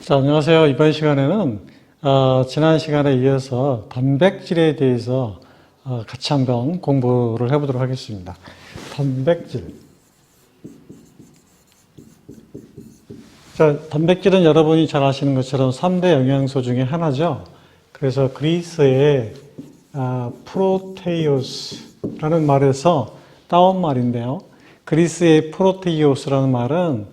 자, 안녕하세요. 이번 시간에는 지난 시간에 이어서 단백질에 대해서 같이 한번 공부를 해보도록 하겠습니다. 단백질. 자, 단백질은 여러분이 잘 아시는 것처럼 3대 영양소 중에 하나죠. 그래서 그리스의 프로테이오스라는 말에서 따온 말인데요. 그리스의 프로테이오스라는 말은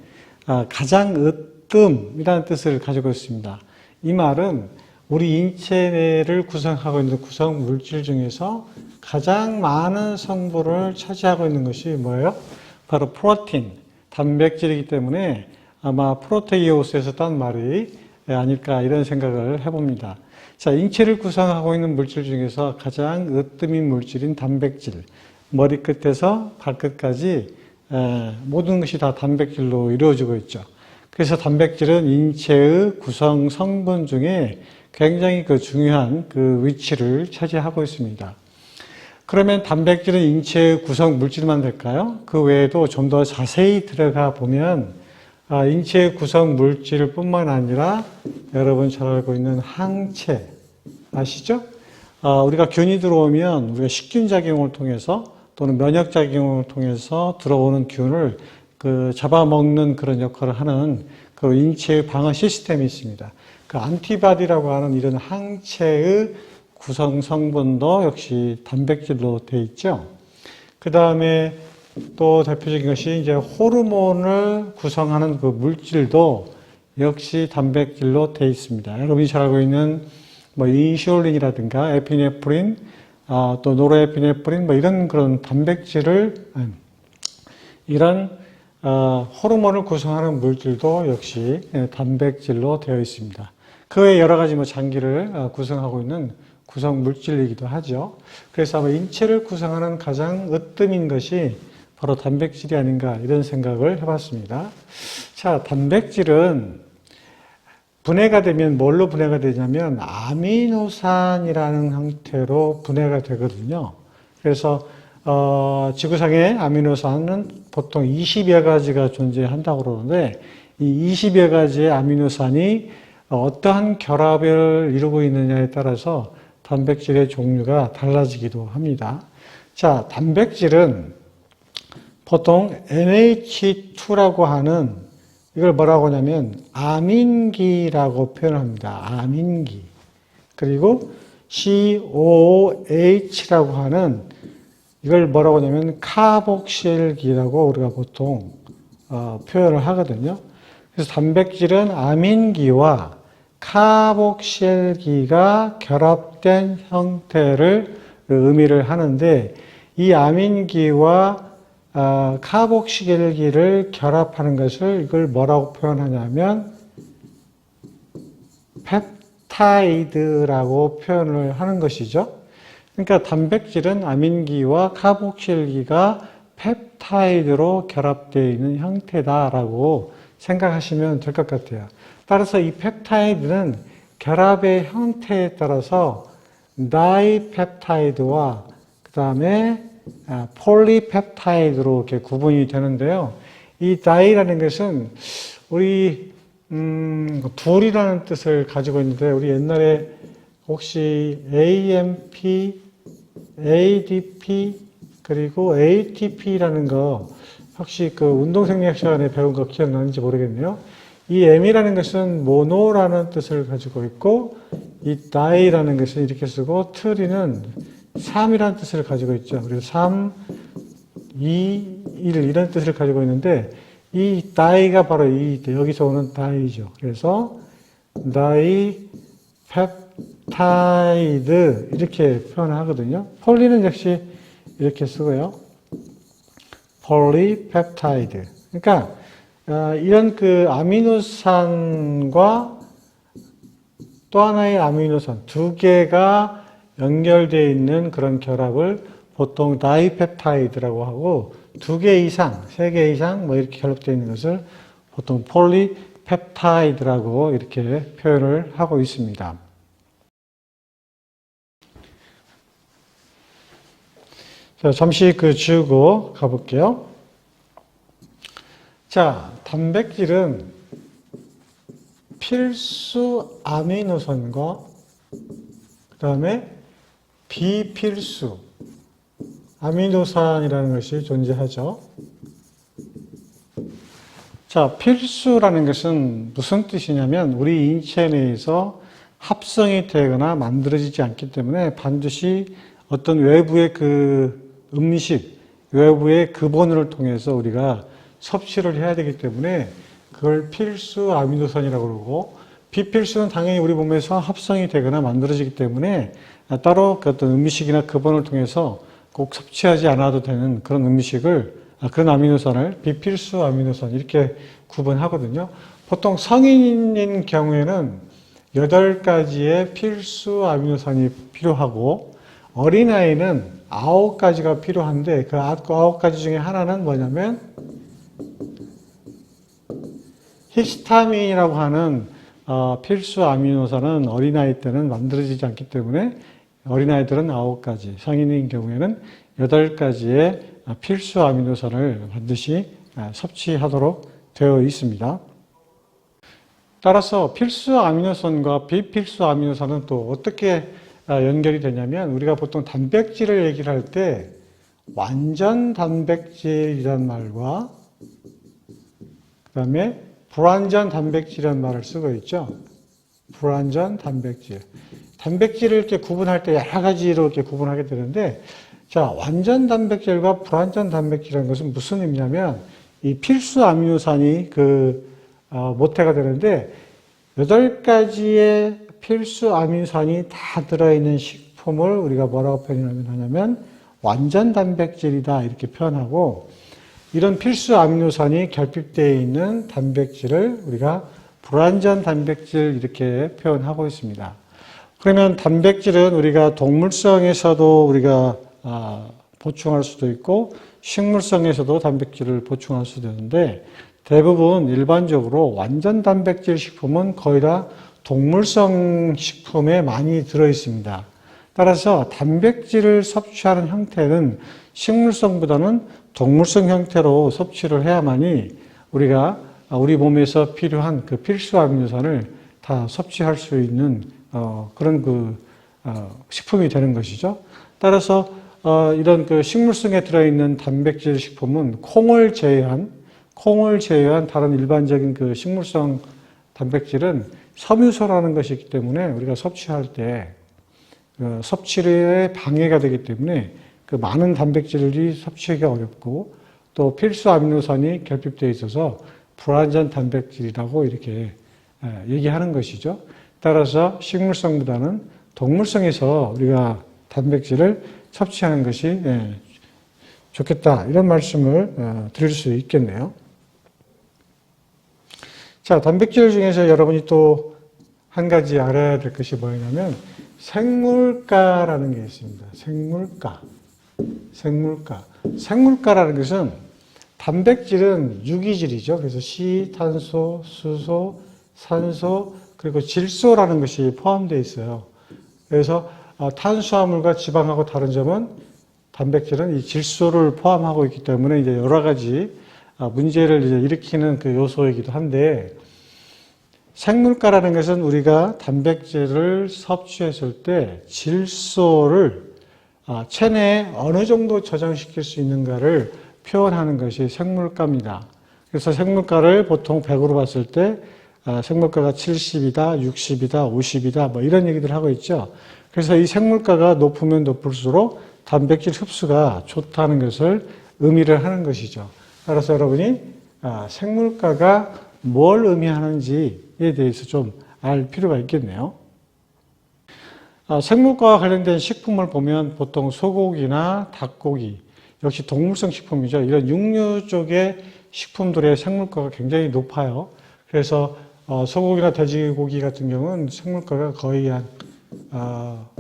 가장 으뜸이라는 뜻을 가지고 있습니다. 이 말은 우리 인체를 구성하고 있는 구성 물질 중에서 가장 많은 성분을 차지하고 있는 것이 뭐예요? 바로 프로틴, 단백질이기 때문에 아마 프로테이오스에서 딴 말이 아닐까 이런 생각을 해봅니다. 자, 인체를 구성하고 있는 물질 중에서 가장 으뜸인 물질인 단백질, 머리끝에서 발끝까지 모든 것이 다 단백질로 이루어지고 있죠. 그래서 단백질은 인체의 구성 성분 중에 굉장히 중요한 위치를 차지하고 있습니다. 그러면 단백질은 인체의 구성 물질만 될까요? 그 외에도 좀 더 자세히 들어가 보면 인체의 구성 물질 뿐만 아니라 여러분 잘 알고 있는 항체 아시죠? 우리가 균이 들어오면 우리가 식균 작용을 통해서 또는 면역 작용을 통해서 들어오는 균을 잡아먹는 그런 역할을 하는 그 인체의 방어 시스템이 있습니다. 그 안티바디라고 하는 이런 항체의 구성 성분도 역시 단백질로 되어 있죠. 그 다음에 또 대표적인 것이 이제 호르몬을 구성하는 그 물질도 역시 단백질로 되어 있습니다. 여러분이 잘 알고 있는 인슐린이라든가 에피네프린, 또 노르에피네프린 이런 그런 단백질을 이런 호르몬을 구성하는 물질도 역시 단백질로 되어 있습니다. 그 외에 여러 가지 장기를 구성하고 있는 구성 물질이기도 하죠. 그래서 아마 인체를 구성하는 가장 으뜸인 것이 바로 단백질이 아닌가 이런 생각을 해봤습니다. 자, 단백질은 분해가 되면 뭘로 분해가 되냐면 아미노산이라는 형태로 분해가 되거든요. 그래서 지구상의 아미노산은 보통 20여 가지가 존재한다고 그러는데 이 20여 가지의 아미노산이 어떠한 결합을 이루고 있느냐에 따라서 단백질의 종류가 달라지기도 합니다. 자, 단백질은 보통 NH2라고 하는 이걸 뭐라고 하냐면 아민기라고 표현합니다. 아민기. 그리고 COOH라고 하는 이걸 뭐라고 하냐면 카복실기라고 우리가 보통 표현을 하거든요. 그래서 단백질은 아민기와 카복실기가 결합된 형태를 의미를 하는데 이 아민기와 카복실기를 결합하는 것을 이걸 뭐라고 표현하냐면 펩타이드라고 표현을 하는 것이죠. 그러니까 단백질은 아민기와 카복실기가 펩타이드로 결합되어 있는 형태다라고 생각하시면 될 것 같아요. 따라서 이 펩타이드는 결합의 형태에 따라서 다이펩타이드와 그 다음에 폴리펩타이드로 이렇게 구분이 되는데요. 이 다이라는 것은 우리 둘이라는 뜻을 가지고 있는데 우리 옛날에 혹시 AMP, ADP 그리고 ATP라는 거 혹시 운동생리학 시간에 배운 거 기억나는지 모르겠네요. 이 M이라는 것은 모노라는 뜻을 가지고 있고 이 다이라는 것은 이렇게 쓰고 트리는 3이라는 뜻을 가지고 있죠. 그래서 3, 2, 1 이런 뜻을 가지고 있는데 이 다이가 바로 여기서 오는 다이죠. 그래서 다이 펩타이드 이렇게 표현하거든요. 폴리는 역시 이렇게 쓰고요. 폴리펩타이드. 그러니까 이런 아미노산과 또 하나의 아미노산 두 개가 연결되어 있는 그런 결합을 보통 다이펩타이드라고 하고 두 개 이상, 세 개 이상 이렇게 결합되어 있는 것을 보통 폴리펩타이드라고 이렇게 표현을 하고 있습니다. 자, 잠시 지우고 가볼게요. 자, 단백질은 필수 아미노산과 그 다음에 비필수 아미노산이라는 것이 존재하죠. 자, 필수라는 것은 무슨 뜻이냐면 우리 인체 내에서 합성이 되거나 만들어지지 않기 때문에 반드시 어떤 외부의 그 음식, 외부의 근원을 통해서 우리가 섭취를 해야 되기 때문에 그걸 필수 아미노산이라고 그러고, 비필수는 당연히 우리 몸에서 합성이 되거나 만들어지기 때문에 따로 그 어떤 음식이나 근원을 통해서 꼭 섭취하지 않아도 되는 그런 그런 아미노산을 비필수 아미노산 이렇게 구분하거든요. 보통 성인인 경우에는 8가지의 필수 아미노산이 필요하고, 어린아이는 9가지가 필요한데 그 9가지 중에 하나는 뭐냐면 히스타민이라고 하는 필수 아미노산은 어린아이 때는 만들어지지 않기 때문에 어린아이들은 9가지, 성인인 경우에는 8가지의 필수 아미노산을 반드시 섭취하도록 되어 있습니다. 따라서 필수 아미노산과 비필수 아미노산은 또 어떻게 연결이 되냐면, 우리가 보통 단백질을 얘기를 할 때 완전 단백질이란 말과 그 다음에 불완전 단백질이라는 말을 쓰고 있죠. 불완전 단백질. 단백질을 이렇게 구분할 때 여러 가지로 이렇게 구분하게 되는데, 자, 완전 단백질과 불완전 단백질이라는 것은 무슨 의미냐면, 이 필수 아미노산이 모태가 되는데, 8가지의 필수 아미노산이 다 들어있는 식품을 우리가 뭐라고 표현하냐면, 완전 단백질이다 이렇게 표현하고, 이런 필수 아미노산이 결핍되어 있는 단백질을 우리가 불완전 단백질 이렇게 표현하고 있습니다. 그러면 단백질은 우리가 동물성에서도 우리가 보충할 수도 있고 식물성에서도 단백질을 보충할 수도 있는데, 대부분 일반적으로 완전 단백질 식품은 거의 다 동물성 식품에 많이 들어 있습니다. 따라서 단백질을 섭취하는 형태는 식물성보다는 동물성 형태로 섭취를 해야만이 우리가 우리 몸에서 필요한 그 필수 아미노산을 다 섭취할 수 있는 그런 식품이 되는 것이죠. 따라서 이런 그 식물성에 들어있는 단백질 식품은 콩을 제외한 다른 일반적인 그 식물성 단백질은 섬유소라는 것이 있기 때문에 우리가 섭취할 때 섭취에 방해가 되기 때문에 그 많은 단백질이 섭취하기가 어렵고, 또 필수 아미노산이 결핍되어 있어서 불완전 단백질이라고 이렇게 얘기하는 것이죠. 따라서 식물성보다는 동물성에서 우리가 단백질을 섭취하는 것이 좋겠다, 이런 말씀을 드릴 수 있겠네요. 자, 단백질 중에서 여러분이 또 한 가지 알아야 될 것이 뭐냐면 생물가라는 게 있습니다. 생물가라는 것은, 단백질은 유기질이죠. 그래서 시, 탄소, 수소, 산소, 그리고 질소라는 것이 포함되어 있어요. 그래서 탄수화물과 지방하고 다른 점은 단백질은 이 질소를 포함하고 있기 때문에 이제 여러 가지 문제를 이제 일으키는 그 요소이기도 한데, 생물가라는 것은 우리가 단백질을 섭취했을 때 질소를 체내에 어느 정도 저장시킬 수 있는가를 표현하는 것이 생물가입니다. 그래서 생물가를 보통 100으로 봤을 때 생물가가 70이다, 60이다, 50이다 뭐 이런 얘기들 하고 있죠. 그래서 이 생물가가 높으면 높을수록 단백질 흡수가 좋다는 것을 의미를 하는 것이죠. 따라서 여러분이 생물가가 뭘 의미하는지에 대해서 좀 알 필요가 있겠네요. 생물과와 관련된 식품을 보면 보통 소고기나 닭고기, 역시 동물성 식품이죠. 이런 육류 쪽의 식품들의 생물가가 굉장히 높아요. 그래서 소고기나 돼지고기 같은 경우는 생물가가 거의 한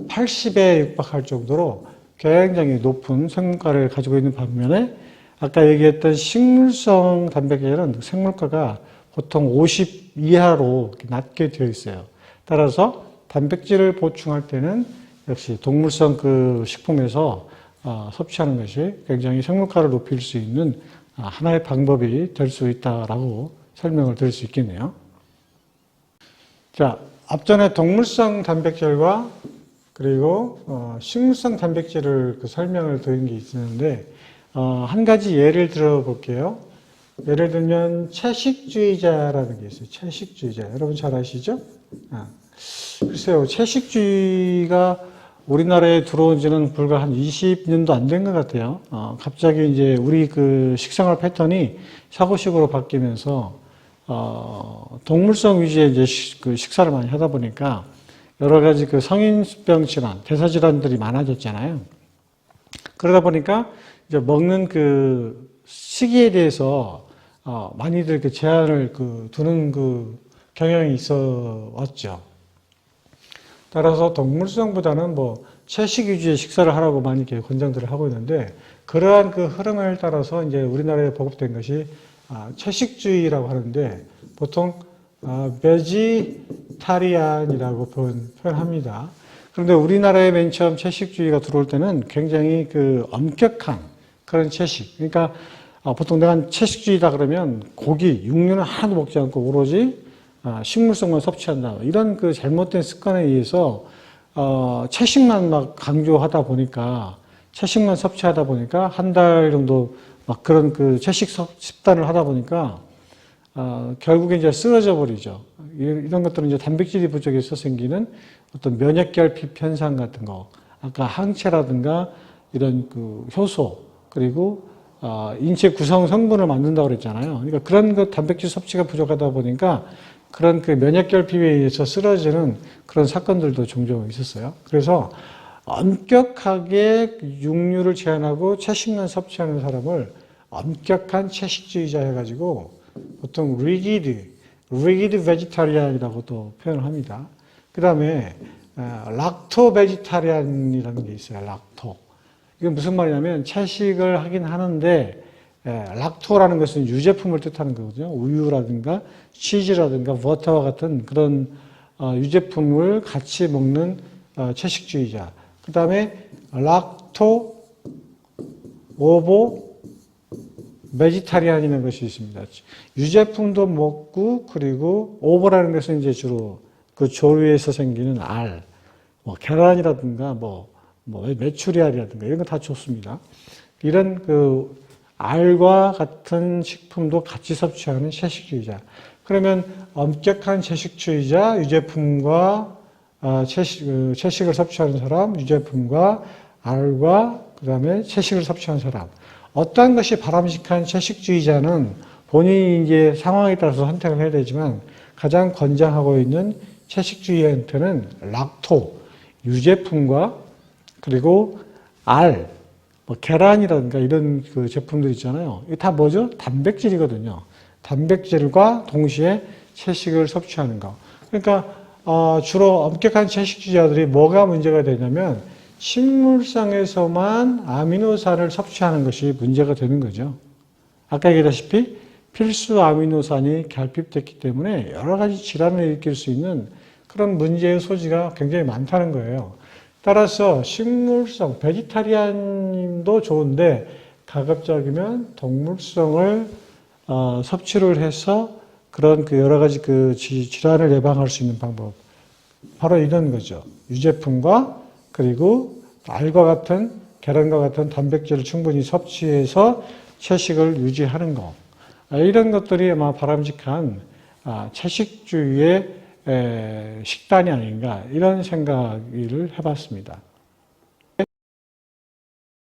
80에 육박할 정도로 굉장히 높은 생물가를 가지고 있는 반면에, 아까 얘기했던 식물성 단백질은 생물가가 보통 50 이하로 낮게 되어 있어요. 따라서 단백질을 보충할 때는 역시 동물성 그 식품에서 섭취하는 것이 굉장히 생물가를 높일 수 있는 하나의 방법이 될 수 있다라고 설명을 드릴 수 있겠네요. 자, 앞전에 동물성 단백질과 그리고 식물성 단백질을 설명을 드린 게 있었는데 한 가지 예를 들어 볼게요. 예를 들면 채식주의자라는 게 있어요. 채식주의자. 여러분 잘 아시죠? 글쎄요. 채식주의가 우리나라에 들어온 지는 불과 한 20년도 안 된 것 같아요. 갑자기 이제 우리 그 식생활 패턴이 사고식으로 바뀌면서 동물성 위주의 이제 그 식사를 많이 하다 보니까 여러 가지 그 성인병 질환, 대사 질환들이 많아졌잖아요. 그러다 보니까 이제 먹는 그 시기에 대해서 많이들 그 제한을 두는 그 경향이 있어 왔죠. 따라서 동물성보다는 뭐 채식 위주의 식사를 하라고 많이 이렇게 권장들을 하고 있는데 그러한 그 흐름을 따라서 이제 우리나라에 보급된 것이 채식주의라고 하는데 보통 베지타리안이라고 표현합니다. 그런데 우리나라에 맨 처음 채식주의가 들어올 때는 굉장히 그 엄격한 그런 채식. 그러니까 보통 내가 채식주의다 그러면 고기, 육류는 하나도 먹지 않고 오로지 식물성만 섭취한다. 이런 그 잘못된 습관에 의해서 채식만 막 강조하다 보니까 채식만 섭취하다 보니까 한 달 정도 막 그런 그 채식 식단을 하다 보니까 결국에 이제 쓰러져 버리죠. 이런 것들은 이제 단백질이 부족해서 생기는 어떤 면역결핍 현상 같은 거, 아까 항체라든가 이런 그 효소 그리고 인체 구성 성분을 만든다고 그랬잖아요. 그러니까 그런 그 단백질 섭취가 부족하다 보니까 그런 그 면역결핍에 의해서 쓰러지는 그런 사건들도 종종 있었어요. 그래서 엄격하게 육류를 제한하고 채식만 섭취하는 사람을 엄격한 채식주의자 해가지고 보통 rigid vegetarian이라고 또 표현을 합니다. 그 다음에 락토 베지타리안이라는 게 있어요. 락토. 이건 무슨 말이냐면 채식을 하긴 하는데 락토라는 것은 유제품을 뜻하는 거거든요. 우유라든가 치즈라든가 버터와 같은 그런 유제품을 같이 먹는 채식주의자. 그 다음에 락토 오보 베지타리안이라는 것이 있습니다. 유제품도 먹고 그리고 오보라는 것은 이제 주로 그 조류에서 생기는 알, 뭐 계란이라든가 뭐 메추리알이라든가 이런 거 다 좋습니다. 이런 그 알과 같은 식품도 같이 섭취하는 채식주의자. 그러면 엄격한 채식주의자, 유제품과 채식을 섭취하는 사람, 유제품과 알과 그 다음에 채식을 섭취하는 사람. 어떠한 것이 바람직한 채식주의자는 본인이 이제 상황에 따라서 선택을 해야 되지만 가장 권장하고 있는 채식주의한테는 락토, 유제품과 그리고 알, 뭐 계란이라든가 이런 그 제품들 있잖아요. 이게 다 뭐죠? 단백질이거든요. 단백질과 동시에 채식을 섭취하는 거. 그러니까 주로 엄격한 채식주의자들이 뭐가 문제가 되냐면 식물성에서만 아미노산을 섭취하는 것이 문제가 되는 거죠. 아까 얘기했다시피 필수 아미노산이 결핍됐기 때문에 여러 가지 질환을 일으킬 수 있는 그런 문제의 소지가 굉장히 많다는 거예요. 따라서 식물성, 베지타리안도 좋은데 가급적이면 동물성을 섭취를 해서 그런 그 여러 가지 그 질환을 예방할 수 있는 방법. 바로 이런 거죠. 유제품과 그리고 알과 같은 계란과 같은 단백질을 충분히 섭취해서 채식을 유지하는 것. 이런 것들이 아마 바람직한 채식주의의 식단이 아닌가 이런 생각을 해봤습니다.